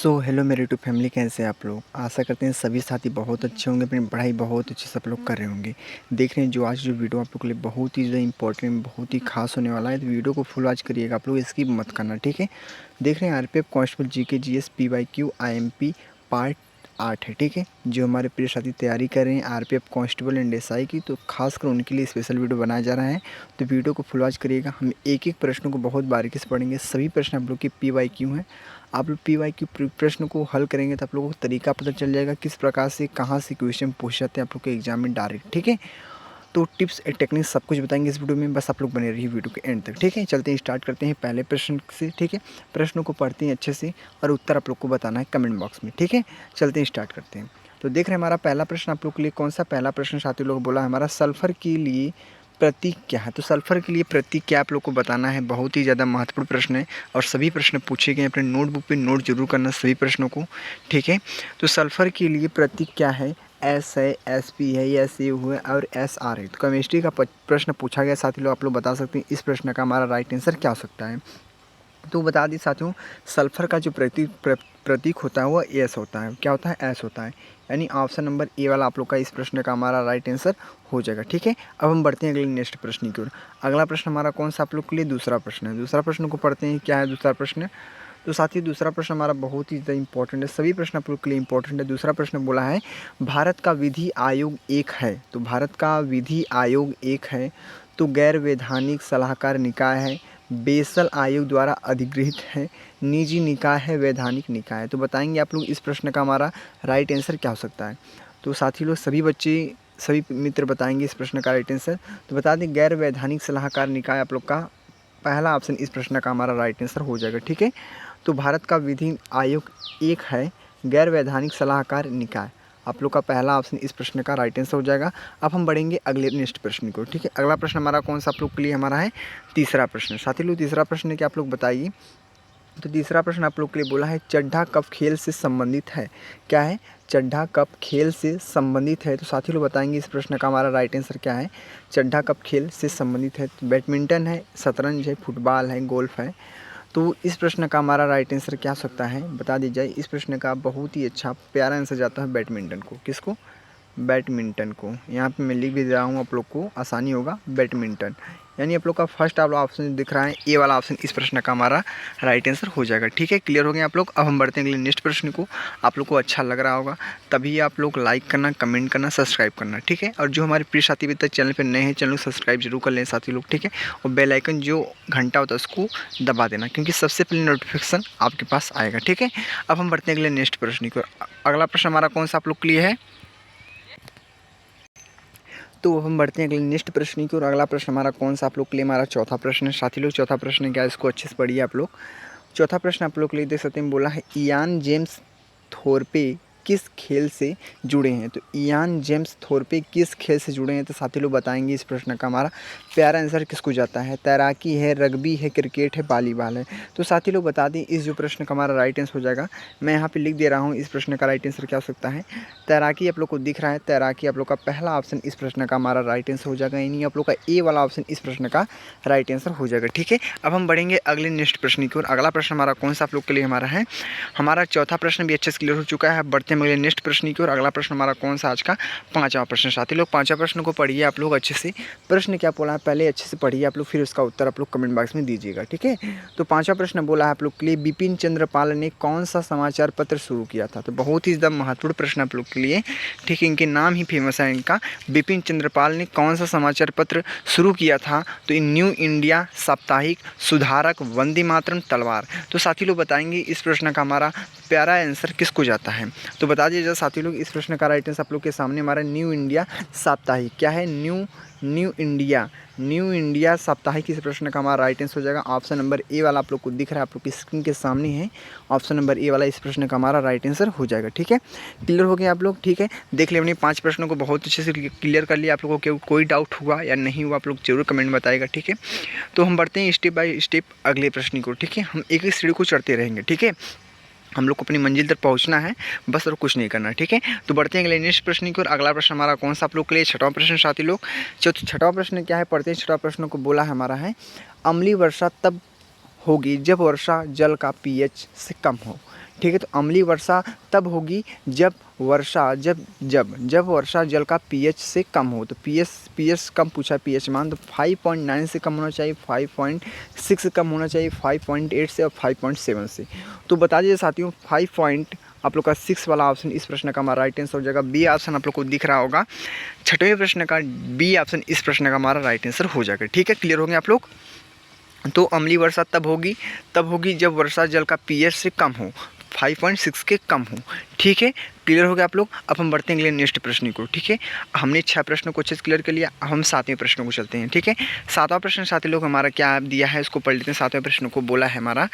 So hello मेरे YouTube family, कैसे हैं आप लोग। आशा करते हैं सभी साथी बहुत अच्छे होंगे, अपनी पढ़ाई बहुत अच्छे से आप लोग कर रहे होंगे। देख रहे हैं जो आज जो वीडियो आप लोग के लिए बहुत ही ज़्यादा इंपॉर्टेंट, बहुत ही खास होने वाला है, तो वीडियो को फुल वॉच करिएगा आप लोग, स्किप मत करना, ठीक है। देख रहे हैं RPF constable GK GS PYQ IMP part 8 है, ठीक है। जो हमारे प्रिय साथी तैयारी कर रहे हैं आरपीएफ कांस्टेबल एंड एसआई की, तो खासकर उनके लिए स्पेशल वीडियो बनाया जा रहा है। तो वीडियो को फुल वॉच करिएगा। हम एक एक प्रश्नों को बहुत बारीकी से पढ़ेंगे। सभी प्रश्न आप लोग की पीवाईक्यू हैं। आप लोग पीवाईक्यू प्रश्न को हल करेंगे तो आप लोगों को तरीका पता चल जाएगा किस प्रकार से कहाँ से क्वेश्चन पूछ जाते हैं आप लोग के एग्जाम में डायरेक्ट, ठीक है। तो टिप्स एंड टेक्निक्स सब कुछ बताएंगे इस वीडियो में, बस आप लोग बने रहिए वीडियो के एंड तक, ठीक है। चलते हैं, स्टार्ट करते हैं पहले प्रश्न से, ठीक है। प्रश्नों को पढ़ते हैं अच्छे से और उत्तर आप लोग को बताना है कमेंट बॉक्स में, ठीक है। चलते हैं, स्टार्ट करते हैं। तो देख रहे हैं हमारा पहला प्रश्न आप लोग के लिए कौन सा पहला प्रश्न साथी लोग बोला है हमारा, सल्फर के लिए प्रतीक क्या है। तो सल्फर के लिए प्रतीक क्या आप लोग को बताना है। बहुत ही ज़्यादा महत्वपूर्ण प्रश्न है और सभी प्रश्न पूछे गए। अपने नोटबुक पे नोट जरूर करना सभी प्रश्नों को, ठीक है। तो सल्फर के लिए प्रतीक क्या है, एस है, एस पी है, एस ए हुआ और एस आर है। तो केमिस्ट्री का प्रश्न पूछा गया साथी लोग, आप लोग बता सकते हैं इस प्रश्न का हमारा राइट आंसर क्या हो सकता है। तो बता दी साथियों, सल्फर का जो प्रतीक होता है वो एस होता है। क्या होता है, एस होता है। यानी ऑप्शन नंबर ए वाला आप लोग का इस प्रश्न का हमारा राइट आंसर हो जाएगा, ठीक है। अब हम बढ़ते हैं अगले नेक्स्ट प्रश्न की ओर। अगला प्रश्न हमारा कौन सा आप लोग के लिए, दूसरा प्रश्न है। दूसरा प्रश्न को पढ़ते हैं, क्या है दूसरा प्रश्न। तो साथ ही दूसरा प्रश्न हमारा बहुत ही ज़्यादा इंपॉर्टेंट है, सभी प्रश्न आप लोग के लिए इंपॉर्टेंट है। दूसरा प्रश्न बोला है भारत का विधि आयोग एक है। तो भारत का विधि आयोग एक है तो गैर वैधानिक सलाहकार निकाय है, बेसल आयोग द्वारा अधिगृहित है, निजी निकाय है, वैधानिक निकाय है। तो बताएंगे आप लोग इस प्रश्न का हमारा राइट आंसर क्या हो सकता है। तो साथी लोग सभी बच्चे सभी मित्र बताएंगे इस प्रश्न का राइट आंसर। तो बता दें गैर वैधानिक सलाहकार निकाय आप लोग का पहला ऑप्शन इस प्रश्न का हमारा राइट आंसर हो जाएगा, ठीक है। तो भारत का विधि आयोग एक है, गैर वैधानिक सलाहकार निकाय आप लोग का पहला ऑप्शन इस प्रश्न का राइट आंसर हो जाएगा। अब हम बढ़ेंगे अगले नेक्स्ट प्रश्न को, ठीक है। अगला प्रश्न हमारा कौन सा आप लोग के लिए हमारा है, तीसरा प्रश्न। साथी लोग तीसरा प्रश्न क्या आप लोग बताइए। तो तीसरा प्रश्न आप लोग के लिए बोला है चड्ढा कब खेल से संबंधित है। क्या है, चड्ढा कब खेल से संबंधित है। तो साथी लोग बताएंगे इस प्रश्न का हमारा राइट आंसर क्या है। चड्ढा कब खेल से संबंधित है। तो बैडमिंटन है, शतरंज है, फुटबॉल है, गोल्फ है। तो इस प्रश्न का हमारा राइट आंसर क्या हो सकता है, बता दी जाए। इस प्रश्न का बहुत ही अच्छा प्यारा आंसर जाता है बैडमिंटन को। किसको, बैडमिंटन को। यहाँ पे मैं लिख भी दे रहा हूँ, आप लोग को आसानी होगा, बैडमिंटन। यानी आप लोग का फर्स्ट आप ऑप्शन दिख रहा है, ए वाला ऑप्शन इस प्रश्न का हमारा राइट आंसर हो जाएगा, ठीक है। क्लियर हो गए आप लोग। अब हम बढ़ते हैं अगले नेक्स्ट प्रश्न को। आप लोग को अच्छा लग रहा होगा तभी आप लोग लाइक करना, कमेंट करना, सब्सक्राइब करना, ठीक है। और जो हमारे प्रिय साथी अभी तक चैनल पर नए हैं, चैनल सब्सक्राइब जरूर कर लें साथी लोग, ठीक है। और बेल आइकन जो घंटा होता है उसको दबा देना, क्योंकि सबसे पहले नोटिफिकेशन आपके पास आएगा, ठीक है। अब हम बढ़ते हैं अगले नेक्स्ट प्रश्न को। अगला प्रश्न हमारा कौन सा आप लोग के लिए है। तो हम बढ़ते हैं अगले नेक्स्ट प्रश्न की और अगला प्रश्न हमारा कौन सा आप लोग के लिए हमारा चौथा प्रश्न है। साथी लोग चौथा प्रश्न क्या है, इसको अच्छे से पढ़िए आप लोग। चौथा प्रश्न आप लोग के लिए देख सकते हैं, बोला है इयान जेम्स थोरपे किस खेल से जुड़े हैं। तो इयान जेम्स थोरपे किस खेल से जुड़े हैं। तो साथी लोग बताएंगे इस प्रश्न का हमारा प्यारा आंसर किसको जाता है। तैराकी है, रग्बी है, क्रिकेट है, वॉलीबॉल है। तो साथी लोग बता दें इस जो प्रश्न का हमारा राइट आंसर हो जाएगा, मैं यहाँ पे लिख दे रहा हूँ। इस प्रश्न का राइट आंसर क्या हो सकता है, तैराकी आप लोग को दिख रहा है। तैराकी आप लोग का पहला ऑप्शन इस प्रश्न का हमारा राइट आंसर हो जाएगा, यानी आप लोग का ए वाला ऑप्शन इस प्रश्न का राइट आंसर हो जाएगा, ठीक है। अब हम बढ़ेंगे अगले नेक्स्ट प्रश्न की ओर। अगला प्रश्न हमारा कौन सा आप लोग के लिए हमारा है, हमारा चौथा प्रश्न भी अच्छे से क्लियर हो चुका है। बढ़ते हैं अगले नेक्स्ट प्रश्न की ओर। अगला प्रश्न हमारा कौन सा आज का पांचवा प्रश्न। साथी लोग पांचवा प्रश्न को पढ़िए आप लोग अच्छे से। प्रश्न क्या बोला है पहले अच्छे से पढ़िए आप लोग, फिर उसका उत्तर आप लोग कमेंट बॉक्स में दीजिएगा, ठीक है। तो पांचवा प्रश्न बोला है आप लोग के लिए, बिपिन चंद्र पाल ने कौन सा समाचार पत्र शुरू किया था। तो बहुत ही ज़्यादा महत्वपूर्ण प्रश्न आप लोग के लिए, ठीक है। इनके नाम ही फेमस है इनका। बिपिन चंद्र पाल ने कौन सा समाचार पत्र शुरू किया था। तो इन न्यू इंडिया, साप्ताहिक, सुधारक, वंदे मातरम, तलवार। तो साथी लोग बताएंगे इस प्रश्न का हमारा प्यारा आंसर किसको जाता है। तो बता दीजिए साथी लोग इस प्रश्न का राइट आंसर आप लोग के सामने हमारा न्यू इंडिया साप्ताहिक। क्या है, न्यू इंडिया साप्ताहिक। इस प्रश्न का हमारा राइट आंसर हो जाएगा ऑप्शन नंबर ए वाला आप लोग को दिख रहा है, आप लोग की स्क्रीन के सामने है। ऑप्शन नंबर ए वाला इस प्रश्न का हमारा राइट आंसर हो जाएगा, ठीक है। क्लियर हो गया आप लोग, ठीक है। देख लिया अपने 5 प्रश्नों को बहुत अच्छे से क्लियर कर लिया। आप लोगों को कोई डाउट हुआ या नहीं हुआ आप लोग जरूर कमेंट में बताएगा, ठीक है। तो हम बढ़ते हैं स्टेप बाय स्टेप अगले प्रश्न को, ठीक है। हम एक एक सीढ़ी को चढ़ते रहेंगे, ठीक है। हम लोग को अपनी मंजिल तक पहुंचना है बस, और कुछ नहीं करना, ठीक है। तो बढ़ते हैं अगले नेक्स्ट प्रश्न की ओर। अगला प्रश्न हमारा कौन सा आप लोग के लिए, छठवां प्रश्न साथी लोग। छठवां प्रश्न क्या है, पढ़ते हैं। छठवां प्रश्न को बोला है हमारा है, अम्लीय वर्षा तब होगी जब वर्षा जल का पीएच से कम हो। ठीक है। तो अम्लीय वर्षा तब होगी जब वर्षा जल का पीएच से कम हो। तो पीएच कम पूछा, पीएच मान तो 5.9 से कम होना चाहिए, 5.6 से कम होना चाहिए, 5.8 से और 5.7 से। तो बता दीजिए साथियों, 5 आप लोग का 6 वाला ऑप्शन इस प्रश्न का हमारा राइट आंसर हो जाएगा। बी ऑप्शन आप लोग को दिख रहा होगा, छठवें प्रश्न का बी ऑप्शन इस प्रश्न का हमारा राइट आंसर हो जाएगा। ठीक है, क्लियर हो गए आप लोग। तो अम्लीय वर्षा तब होगी जब वर्षा जल का पीएच से कम हो, 5.6 के कम हो। ठीक है, क्लियर हो गया आप लोग। अब हम बढ़ते हैं अगले नेक्स्ट प्रश्न को। ठीक है, हमने 6 प्रश्नों को अच्छे से क्लियर कर लिया। अब हम 7वें प्रश्न को चलते हैं। ठीक है, 7वां प्रश्न साथी लोग हमारा क्या दिया है उसको पढ़ लेते हैं। 7वें प्रश्न को बोला है हमारा,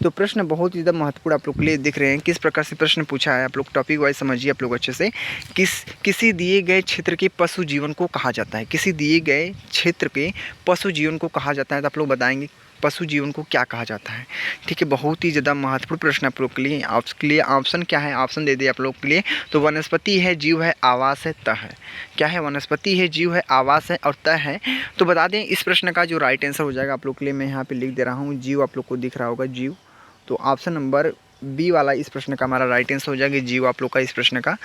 तो प्रश्न बहुत ही ज़्यादा महत्वपूर्ण आप लोग के लिए दिख रहे हैं। किस प्रकार से प्रश्न पूछा है, आप लोग टॉपिक वाइज समझिए आप लोग अच्छे से। किसी दिए गए क्षेत्र के पशु जीवन को कहा जाता है, किसी दिए गए क्षेत्र के पशु जीवन को कहा जाता है। तो आप लोग बताएंगे पशु जीवन को क्या कहा जाता है। ठीक है, बहुत ही ज़्यादा महत्वपूर्ण प्रश्न आप लोग के लिए। आपके लिए ऑप्शन क्या है, ऑप्शन दे दिए आप लोग के लिए। तो वनस्पति है, जीव है, आवास है, तह है। क्या है, वनस्पति है, जीव है, आवास है और तह है। तो बता दें इस प्रश्न का जो राइट आंसर हो जाएगा आप लोग के लिए, मैं यहाँ पे लिख दे रहा हूँ, जीव आप लोग को दिख रहा होगा, जीव। तो ऑप्शन नंबर बी वाला इस प्रश्न का हमारा राइट आंसर हो जाएगा, जीव आप लोग का इस प्रश्न का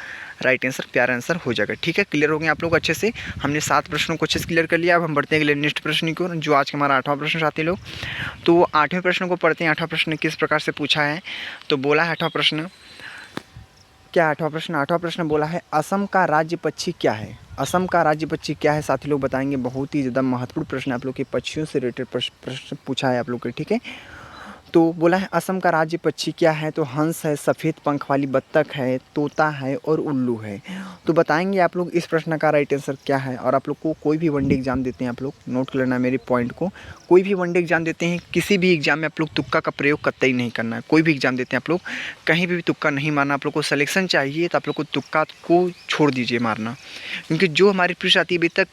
राइट आंसर, प्यारा आंसर हो जाएगा। ठीक है, क्लियर हो गए आप लोग अच्छे से। हमने 7 प्रश्नों को अच्छे से क्लियर कर लिया। अब हम बढ़ते हैं अगले नेक्स्ट प्रश्न की ओर, जो आज का हमारा 8वां प्रश्न साथी लोग। तो 8वें प्रश्न को पढ़ते हैं। 8वां प्रश्न किस प्रकार से पूछा है, तो बोला है 8वां प्रश्न, क्या 8वां प्रश्न, 8वां प्रश्न बोला है असम का राज्य पक्षी क्या है। असम का राज्य पक्षी क्या है साथी लोग बताएंगे। बहुत ही ज़्यादा महत्वपूर्ण प्रश्न आप लोग के पक्षियों से रिलेटेड प्रश्न पूछा है आप लोग के। ठीक है, तो बोला है असम का राज्य पक्षी क्या है। तो हंस है, सफ़ेद पंख वाली बत्तख है, तोता है और उल्लू है। तो बताएंगे आप लोग इस प्रश्न का राइट आंसर क्या है। और आप लोग को कोई भी वनडे एग्जाम देते हैं, आप लोग नोट कर लेना मेरे पॉइंट को। कोई भी वनडे एग्जाम देते हैं, किसी भी एग्जाम में आप लोग तुक्का का प्रयोग कतई नहीं करना है। कोई भी एग्जाम देते हैं आप लोग कहीं भी तुक्का नहीं मारना। आप लोग को सिलेक्शन चाहिए तो आप लोग को तुक्का को छोड़ दीजिए मारना, क्योंकि जो हमारी प्रीलिम्स आती है अभी तक,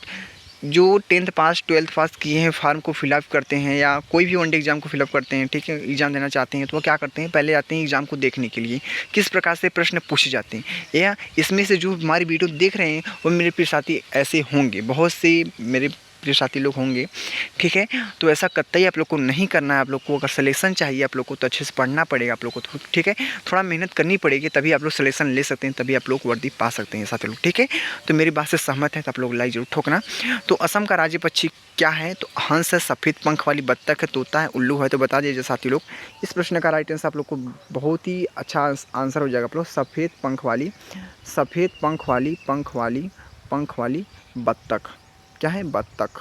जो 10th पास 12th पास किए हैं फॉर्म को फिलअप करते हैं या कोई भी वनडे एग्जाम को फिलअप करते हैं, ठीक है, एग्जाम देना चाहते हैं, तो वो क्या करते हैं, पहले आते हैं एग्जाम को देखने के लिए किस प्रकार से प्रश्न पूछे जाते हैं। या इसमें से जो हमारी वीडियो देख रहे हैं वो मेरे प्रिय साथी ऐसे होंगे, बहुत से मेरे प्रिय साथी लोग होंगे। ठीक है, तो ऐसा कतई आप लोग को नहीं करना है। आप लोग को अगर सिलेक्शन चाहिए आप लोग को तो अच्छे से पढ़ना पड़ेगा आप लोग को। ठीक है, थोड़ा मेहनत करनी पड़ेगी, तभी आप लोग सिलेक्शन ले सकते हैं, तभी आप लोग वर्दी पा सकते हैं साथी लोग। ठीक है, तो मेरी बात से सहमत है तो आप लोग लाइक जरूर ठोकना। तो असम का राज्य पक्षी क्या है, तो हंस है, सफ़ेद पंख वाली बत्तख है, तोता है, उल्लू है। तो बता दीजिए साथी लोग इस प्रश्न का राइट आंसर आप लोग को बहुत ही अच्छा आंसर हो जाएगा आप लोग, सफ़ेद पंख वाली बत्तख। क्या है, बत्तख,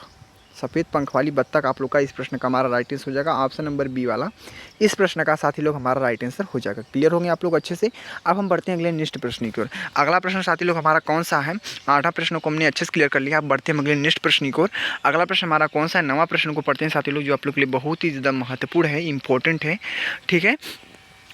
सफ़ेद पंख वाली बत्तख आप लोग का इस प्रश्न का हमारा राइट आंसर हो जाएगा। ऑप्शन नंबर बी वाला इस प्रश्न का साथी लोग हमारा राइट आंसर हो जाएगा। क्लियर होंगे आप लोग अच्छे से। अब हम बढ़ते हैं अगले नेक्स्ट प्रश्न की ओर। अगला प्रश्न साथी लोग हमारा कौन सा है, 8वां प्रश्न को हमने अच्छे से क्लियर कर लिया। अब बढ़ते हैं अगले नेक्स्ट प्रश्न की ओर। अगला प्रश्न हमारा कौन सा है, 9वां प्रश्न को पढ़ते हैं साथी लोग, जो आप लोग के लिए बहुत ही ज़्यादा महत्वपूर्ण है, इंपॉर्टेंट है। ठीक है,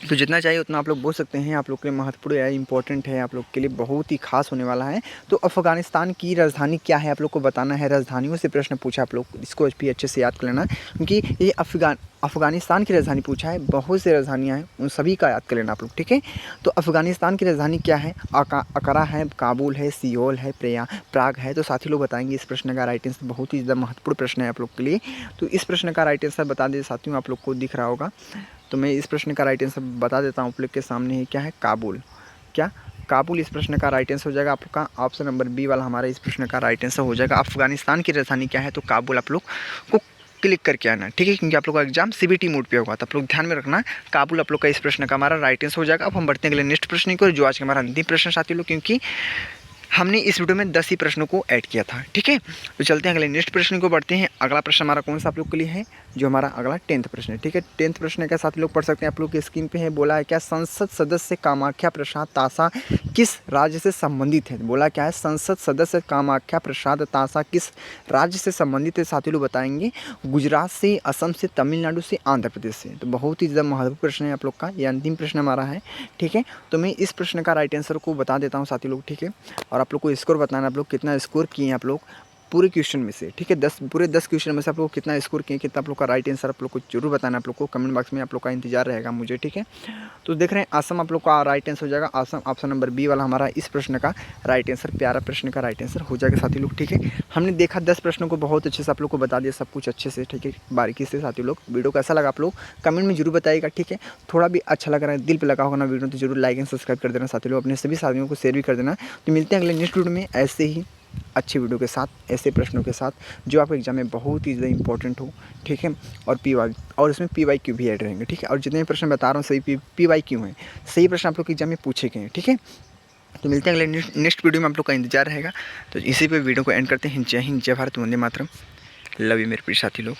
तो जितना चाहिए उतना आप लोग बोल सकते हैं, आप लोग के लिए महत्वपूर्ण है, इंपॉर्टेंट है, आप लोग के लिए बहुत ही खास होने वाला है। तो अफ़गानिस्तान की राजधानी क्या है आप लोग को बताना है। राजधानियों से प्रश्न पूछा आप लोग, इसको भी अच्छे से याद कर लेना, क्योंकि ये अफ़गानिस्तान की राजधानी पूछा है, बहुत सी राजधानियाँ हैं, उन सभी का याद कर लेना आप लोग। ठीक है, तो अफ़गानिस्तान की राजधानी क्या है, अकारा है, काबुल है, सियोल है, प्राग है। तो साथी लोग बताएंगे इस प्रश्न का राइट आंसर। बहुत ही ज़्यादा महत्वपूर्ण प्रश्न है आप लोग के लिए। तो इस प्रश्न का राइट आंसर बता दीजिए साथियों, आप लोग को दिख रहा होगा, तो मैं इस प्रश्न का राइट आंसर बता देता हूँ आप लोग के सामने ही। क्या है, काबुल। क्या, काबुल इस प्रश्न का राइट आंसर हो जाएगा आपका। ऑप्शन नंबर बी वाला हमारा इस प्रश्न का राइट आंसर हो जाएगा। अफगानिस्तान की राजधानी क्या है, तो काबुल आप लोग को क्लिक करके आना। ठीक है, क्योंकि आप लोग का एग्जाम सीबीटी मोड पे होगा, तो आप लोग ध्यान में रखना, काबुल आप लोग का इस प्रश्न का हमारा राइट आंसर हो जाएगा। अब हम बढ़ते हैं अगले नेक्स्ट प्रश्न को, जो आज का हमारा अंतिम प्रश्न साथी लोग, क्योंकि हमने इस वीडियो में 10 ही प्रश्नों को ऐड किया था। ठीक है, तो चलते हैं अगले नेक्स्ट प्रश्न को बढ़ते हैं। अगला प्रश्न हमारा कौन सा आप लोग के लिए है, जो हमारा अगला 10th प्रश्न है। ठीक है, 10th प्रश्न के साथ लोग पढ़ सकते हैं, आप लोग की स्क्रीन पे है। बोला है क्या, संसद सदस्य कामाख्या प्रसाद तासा किस राज्य से संबंधित है। बोला क्या है, संसद सदस्य कामाख्या प्रसाद तासा किस राज्य से संबंधित है। साथी लोग बताएंगे गुजरात से, असम से, तमिलनाडु से, आंध्र प्रदेश से। तो बहुत ही ज़्यादा महत्वपूर्ण प्रश्न है आप लोग का, ये अंतिम प्रश्न हमारा है। ठीक है, तो मैं इस प्रश्न का राइट आंसर को बता देता हूँ साथी लोग। ठीक है, और आप लोग को स्कोर बताना, आप लोग कितना स्कोर किए हैं आप लोग पूरे क्वेश्चन में से, ठीक है। 10 क्वेश्चन में से आप लोग कितना स्कोर किए, कितना आप लोग का राइट आंसर आप लोग को जरूर बताना, आप लोग को कमेंट बॉक्स में आप लोग का इंतजार रहेगा मुझे, ठीक है। तो देख रहे हैं आसम आप लोग का राइट आंसर हो जाएगा, आसम ऑप्शन नंबर बी वाला हमारा इस प्रश्न का राइट आंसर, प्यारा प्रश्न का राइट आंसर हो जाएगा साथी लोग, ठीक है। हमने देखा 10 प्रश्नों को बहुत अच्छे से आप लोग को बता दिया सब कुछ अच्छे से, ठीक है, बारीकी से साथी लोग। वीडियो कैसा लगा आप लोग कमेंट में जरूर बताइएगा, ठीक है। थोड़ा भी अच्छा लग रहा है, दिल पे लगा होगा ना वीडियो, तो जरूर लाइक एंड सब्सक्राइब कर देना साथी लोग, अपने सभी साथियों को शेयर भी कर देना। तो मिलते हैं अगले नेक्स्ट वीडियो में ऐसे ही अच्छी वीडियो के साथ, ऐसे प्रश्नों के साथ जो आपके एग्जाम में बहुत ही ज़्यादा इंपॉर्टेंट हो, ठीक है। और और इसमें PYQ भी ऐड रहेंगे, ठीक है। और जितने प्रश्न बता रहा हूँ सही PYQ हैं, सही प्रश्न आप लोग के एग्जाम में पूछे गए हैं, ठीक है। तो मिलते हैं अगले नेक्स्ट वीडियो में, आप लोग का इंतजार रहेगा। तो इसी पे वीडियो को एंड करते हैं। जय हिंद, जय भारत, वंदे मातरम। लव यू मेरे प्रिय साथी लोग।